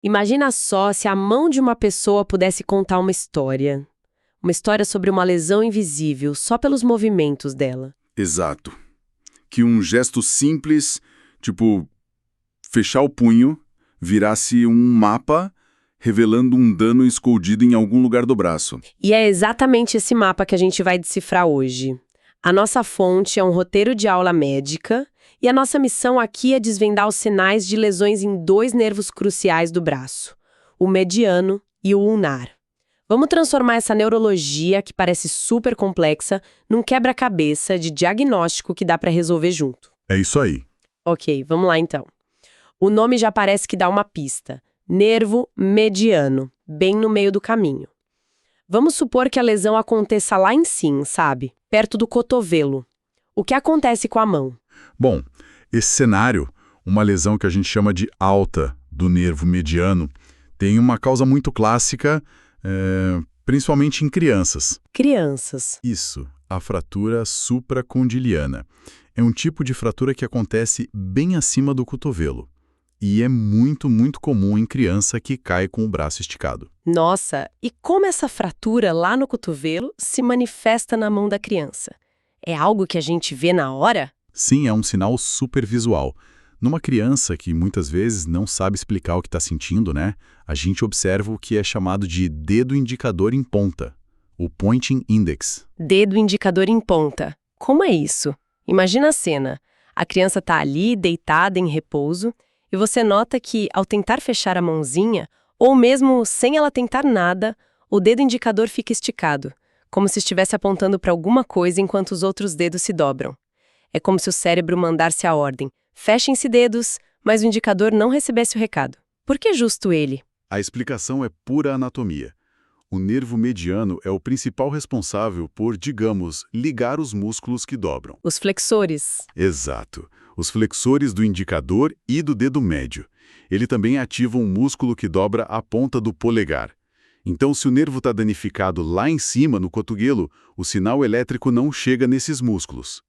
Imagina só se a mão de uma pessoa pudesse contar uma história. Uma história sobre uma lesão invisível, só pelos movimentos dela. Exato. Que um gesto simples, tipo fechar o punho, virasse um mapa revelando um dano escondido em algum lugar do braço. E é exatamente esse mapa que a gente vai decifrar hoje. A nossa fonte é um roteiro de aula médica e a nossa missão aqui é desvendar os sinais de lesões em dois nervos cruciais do braço, o mediano e o ulnar. Vamos transformar essa neurologia, que parece super complexa, num quebra-cabeça de diagnóstico que dá para resolver junto. É isso aí. Ok, vamos lá então. O nome já parece que dá uma pista. Nervo mediano, bem no meio do caminho. Vamos supor que a lesão aconteça lá em cima, sabe? Perto do cotovelo. O que acontece com a mão? Bom, esse cenário, uma lesão que a gente chama de alta do nervo mediano, tem uma causa muito clássica, principalmente em crianças. Crianças. Isso, a fratura supracondiliana. É um tipo de fratura que acontece bem acima do cotovelo. E é muito, muito comum em criança que cai com o braço esticado. Nossa, e como essa fratura lá no cotovelo se manifesta na mão da criança? É algo que a gente vê na hora? Sim, é um sinal supervisual. Numa criança que muitas vezes não sabe explicar o que está sentindo, né? A gente observa o que é chamado de dedo indicador em ponta, o pointing index. Dedo indicador em ponta. Como é isso? Imagina a cena. A criança está ali, deitada em repouso, e você nota que, ao tentar fechar a mãozinha, ou mesmo sem ela tentar nada, o dedo indicador fica esticado, como se estivesse apontando para alguma coisa enquanto os outros dedos se dobram. É como se o cérebro mandasse a ordem: fechem-se dedos, mas o indicador não recebesse o recado. Por que justo ele? A explicação é pura anatomia. O nervo mediano é o principal responsável por, digamos, ligar os músculos que dobram. Os flexores. Exato. Os flexores do indicador e do dedo médio. Ele também ativa um músculo que dobra a ponta do polegar. Então, se o nervo está danificado lá em cima, no cotovelo, o sinal elétrico não chega nesses músculos.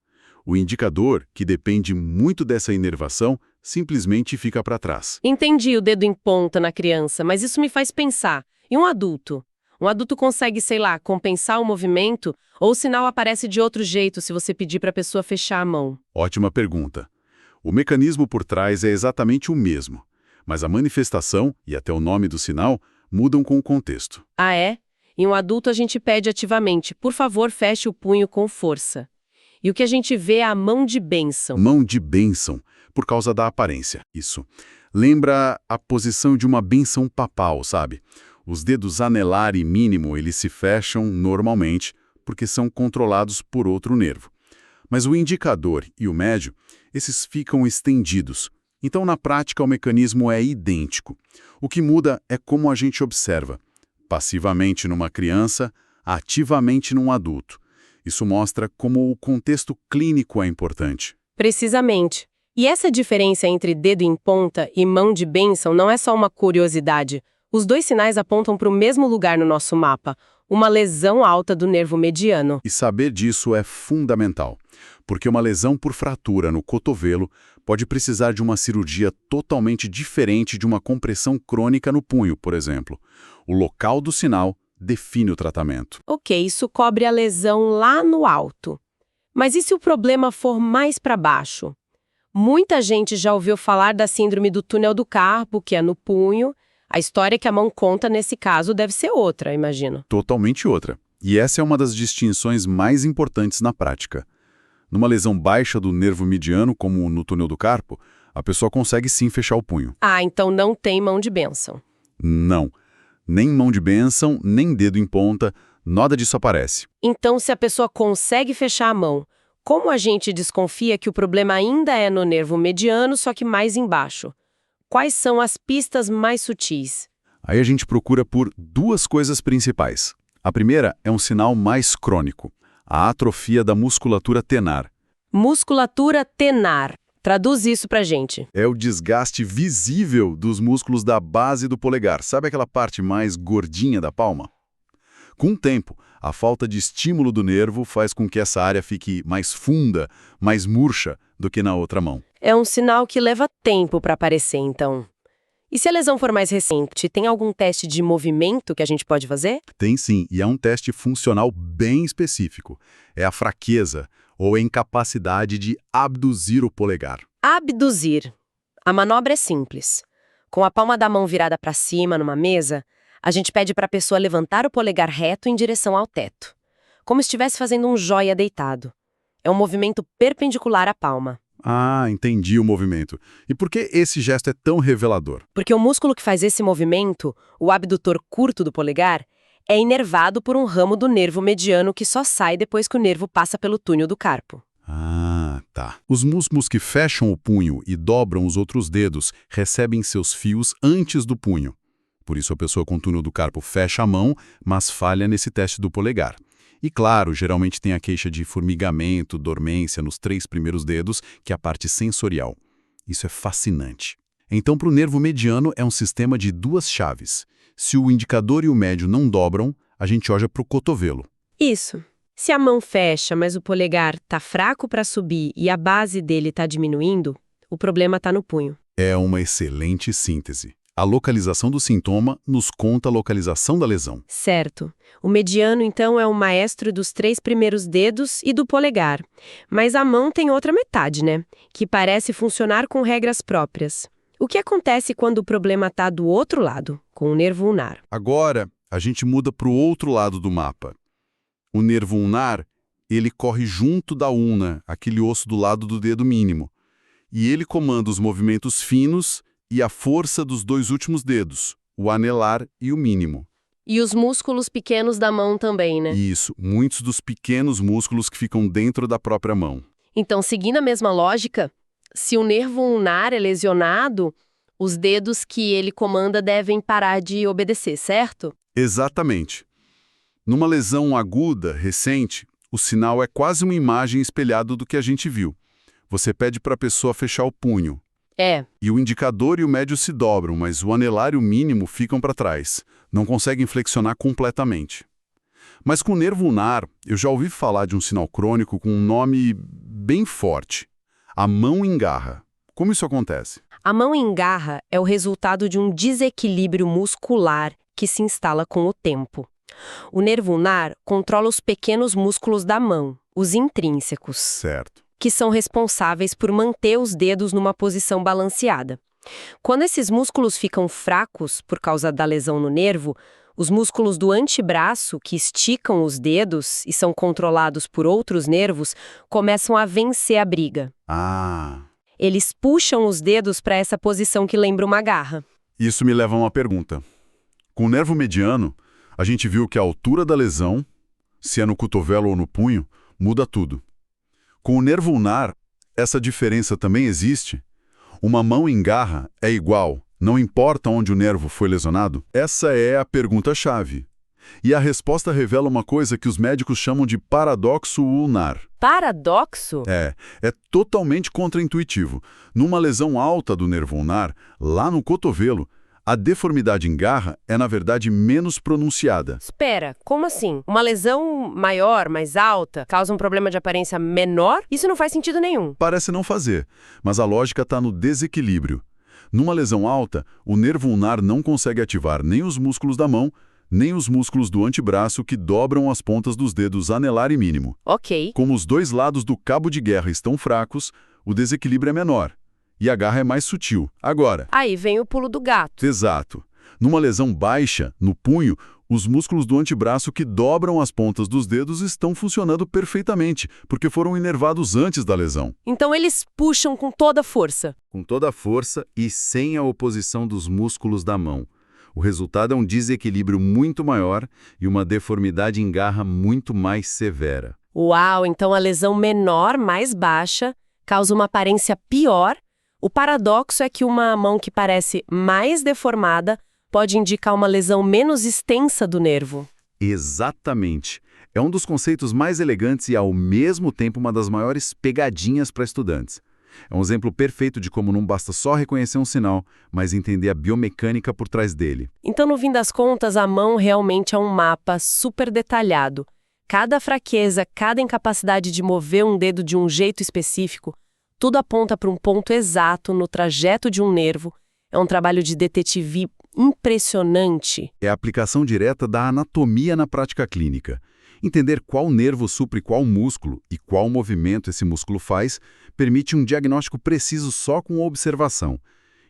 O indicador, que depende muito dessa inervação, simplesmente fica para trás. Entendi o dedo em ponta na criança, mas isso me faz pensar. E um adulto? Um adulto consegue, sei lá, compensar o movimento ou o sinal aparece de outro jeito se você pedir para a pessoa fechar a mão? Ótima pergunta. O mecanismo por trás é exatamente o mesmo, mas a manifestação e até o nome do sinal mudam com o contexto. Ah, é? Em um adulto a gente pede ativamente: por favor, feche o punho com força. E o que a gente vê é a mão de bênção. Mão de bênção, por causa da aparência. Isso. Lembra a posição de uma bênção papal, sabe? Os dedos anelar e mínimo, eles se fecham normalmente porque são controlados por outro nervo. Mas o indicador e o médio, esses ficam estendidos. Então, na prática, o mecanismo é idêntico. O que muda é como a gente observa. Passivamente numa criança, ativamente num adulto. Isso mostra como o contexto clínico é importante. Precisamente. E essa diferença entre dedo em ponta e mão de bênção não é só uma curiosidade. Os dois sinais apontam para o mesmo lugar no nosso mapa, uma lesão alta do nervo mediano. E saber disso é fundamental, porque uma lesão por fratura no cotovelo pode precisar de uma cirurgia totalmente diferente de uma compressão crônica no punho, por exemplo. O local do sinal define o tratamento. Ok, isso cobre a lesão lá no alto. Mas e se o problema for mais para baixo? Muita gente já ouviu falar da síndrome do túnel do carpo, que é no punho. A história que a mão conta nesse caso deve ser outra, imagino. Totalmente outra. E essa é uma das distinções mais importantes na prática. Numa lesão baixa do nervo mediano, como no túnel do carpo, a pessoa consegue sim fechar o punho. Ah, então não tem mão de bênção. Não. Nem mão de bênção, nem dedo em ponta, nada disso aparece. Então, se a pessoa consegue fechar a mão, como a gente desconfia que o problema ainda é no nervo mediano, só que mais embaixo? Quais são as pistas mais sutis? Aí a gente procura por duas coisas principais. A primeira é um sinal mais crônico, a atrofia da musculatura tenar. Musculatura tenar. Traduz isso pra gente. É o desgaste visível dos músculos da base do polegar. Sabe aquela parte mais gordinha da palma? Com o tempo, a falta de estímulo do nervo faz com que essa área fique mais funda, mais murcha do que na outra mão. É um sinal que leva tempo para aparecer, então. E se a lesão for mais recente, tem algum teste de movimento que a gente pode fazer? Tem sim, e é um teste funcional bem específico. É a fraqueza, ou a incapacidade de abduzir o polegar. Abduzir. A manobra é simples. Com a palma da mão virada para cima numa mesa, a gente pede para a pessoa levantar o polegar reto em direção ao teto, como se estivesse fazendo um joia deitado. É um movimento perpendicular à palma. Ah, entendi o movimento. E por que esse gesto é tão revelador? Porque o músculo que faz esse movimento, o abdutor curto do polegar, é inervado por um ramo do nervo mediano que só sai depois que o nervo passa pelo túnel do carpo. Ah, tá. Os músculos que fecham o punho e dobram os outros dedos recebem seus fios antes do punho. Por isso a pessoa com túnel do carpo fecha a mão, mas falha nesse teste do polegar. E claro, geralmente tem a queixa de formigamento, dormência nos 3 primeiros dedos, que é a parte sensorial. Isso é fascinante. Então, para o nervo mediano é um sistema de 2 chaves. Se o indicador e o médio não dobram, a gente olha para o cotovelo. Isso. Se a mão fecha, mas o polegar tá fraco para subir e a base dele tá diminuindo, o problema tá no punho. É uma excelente síntese. A localização do sintoma nos conta a localização da lesão. Certo. O mediano, então, é o maestro dos 3 primeiros dedos e do polegar. Mas a mão tem outra metade, né? Que parece funcionar com regras próprias. O que acontece quando o problema está do outro lado, com o nervo ulnar? Agora, a gente muda para o outro lado do mapa. O nervo ulnar, ele corre junto da ulna, aquele osso do lado do dedo mínimo. E ele comanda os movimentos finos e a força dos 2 últimos dedos, o anelar e o mínimo. E os músculos pequenos da mão também, né? Isso, muitos dos pequenos músculos que ficam dentro da própria mão. Então, seguindo a mesma lógica, se o nervo ulnar é lesionado, os dedos que ele comanda devem parar de obedecer, certo? Exatamente. Numa lesão aguda, recente, o sinal é quase uma imagem espelhada do que a gente viu. Você pede para a pessoa fechar o punho. É. E o indicador e o médio se dobram, mas o anelar e o mínimo ficam para trás. Não conseguem flexionar completamente. Mas com o nervo ulnar, eu já ouvi falar de um sinal crônico com um nome bem forte. A mão engarra. Como isso acontece? A mão engarra é o resultado de um desequilíbrio muscular que se instala com o tempo. O nervo ulnar controla os pequenos músculos da mão, os intrínsecos. Certo. Que são responsáveis por manter os dedos numa posição balanceada. Quando esses músculos ficam fracos por causa da lesão no nervo, os músculos do antebraço, que esticam os dedos e são controlados por outros nervos, começam a vencer a briga. Ah. Eles puxam os dedos para essa posição que lembra uma garra. Isso me leva a uma pergunta. Com o nervo mediano, a gente viu que a altura da lesão, se é no cotovelo ou no punho, muda tudo. Com o nervo ulnar, essa diferença também existe? Uma mão em garra é igual, não importa onde o nervo foi lesionado? Essa é a pergunta-chave. E a resposta revela uma coisa que os médicos chamam de paradoxo ulnar. Paradoxo? É totalmente contraintuitivo. Numa lesão alta do nervo ulnar, lá no cotovelo, a deformidade em garra é, na verdade, menos pronunciada. Espera, como assim? Uma lesão maior, mais alta, causa um problema de aparência menor? Isso não faz sentido nenhum. Parece não fazer, mas a lógica está no desequilíbrio. Numa lesão alta, o nervo ulnar não consegue ativar nem os músculos da mão, nem os músculos do antebraço que dobram as pontas dos dedos anelar e mínimo. Ok. Como os 2 lados do cabo de guerra estão fracos, o desequilíbrio é menor. E a garra é mais sutil. Agora... Aí vem o pulo do gato. Exato. Numa lesão baixa, no punho, os músculos do antebraço que dobram as pontas dos dedos estão funcionando perfeitamente, porque foram inervados antes da lesão. Então eles puxam com toda a força. Com toda a força e sem a oposição dos músculos da mão. O resultado é um desequilíbrio muito maior e uma deformidade em garra muito mais severa. Uau, então a lesão menor, mais baixa, causa uma aparência pior. O paradoxo é que uma mão que parece mais deformada pode indicar uma lesão menos extensa do nervo. Exatamente. É um dos conceitos mais elegantes e, ao mesmo tempo, uma das maiores pegadinhas para estudantes. É um exemplo perfeito de como não basta só reconhecer um sinal, mas entender a biomecânica por trás dele. Então, no fim das contas, a mão realmente é um mapa super detalhado. Cada fraqueza, cada incapacidade de mover um dedo de um jeito específico, tudo aponta para um ponto exato no trajeto de um nervo É um trabalho de detetive impressionante. É a aplicação direta da anatomia na prática clínica. Entender qual nervo supre qual músculo e qual movimento esse músculo faz permite um diagnóstico preciso só com observação.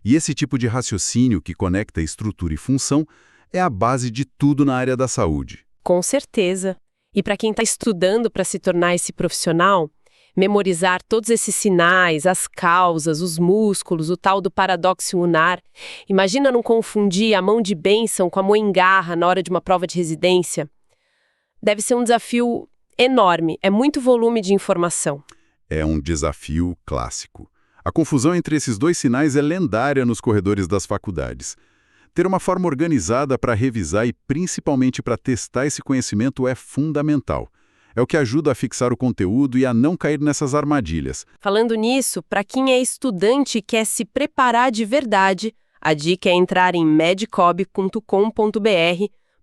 E esse tipo de raciocínio que conecta estrutura e função é a base de tudo na área da saúde. Com certeza. E para quem está estudando para se tornar esse profissional, memorizar todos esses sinais, as causas, os músculos, o tal do paradoxo lunar. Imagina não confundir a mão de bênção com a mão em garra na hora de uma prova de residência. Deve ser um desafio enorme, é muito volume de informação. É um desafio clássico. A confusão entre esses dois sinais é lendária nos corredores das faculdades. Ter uma forma organizada para revisar e principalmente para testar esse conhecimento é fundamental. É o que ajuda a fixar o conteúdo e a não cair nessas armadilhas. Falando nisso, para quem é estudante e quer se preparar de verdade, a dica é entrar em medcob.com.br,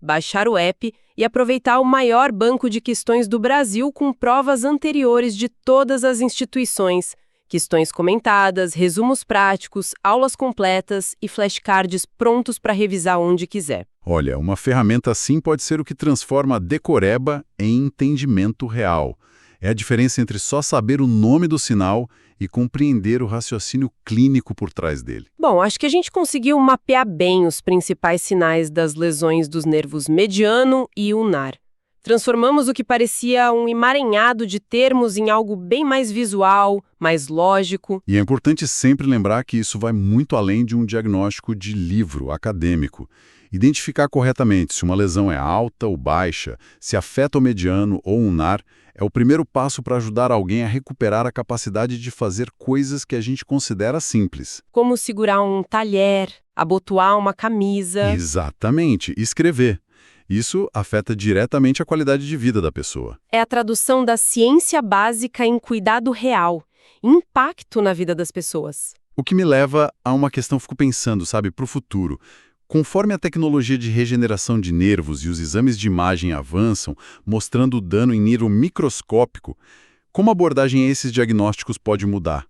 baixar o app e aproveitar o maior banco de questões do Brasil com provas anteriores de todas as instituições, questões comentadas, resumos práticos, aulas completas e flashcards prontos para revisar onde quiser. Olha, uma ferramenta assim pode ser o que transforma a decoreba em entendimento real. É a diferença entre só saber o nome do sinal e compreender o raciocínio clínico por trás dele. Bom, acho que a gente conseguiu mapear bem os principais sinais das lesões dos nervos mediano e ulnar. Transformamos o que parecia um emaranhado de termos em algo bem mais visual, mais lógico. E é importante sempre lembrar que isso vai muito além de um diagnóstico de livro acadêmico. Identificar corretamente se uma lesão é alta ou baixa, se afeta o mediano ou ulnar, é o primeiro passo para ajudar alguém a recuperar a capacidade de fazer coisas que a gente considera simples. Como segurar um talher, abotoar uma camisa. Exatamente, escrever. Isso afeta diretamente a qualidade de vida da pessoa. É a tradução da ciência básica em cuidado real, impacto na vida das pessoas. O que me leva a uma questão, fico pensando, sabe, para o futuro. Conforme a tecnologia de regeneração de nervos e os exames de imagem avançam, mostrando o dano em nível microscópico, como a abordagem a esses diagnósticos pode mudar?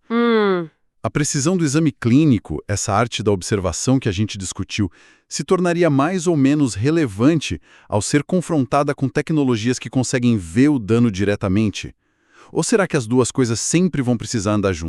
A precisão do exame clínico, essa arte da observação que a gente discutiu, se tornaria mais ou menos relevante ao ser confrontada com tecnologias que conseguem ver o dano diretamente? Ou será que as duas coisas sempre vão precisar andar juntas?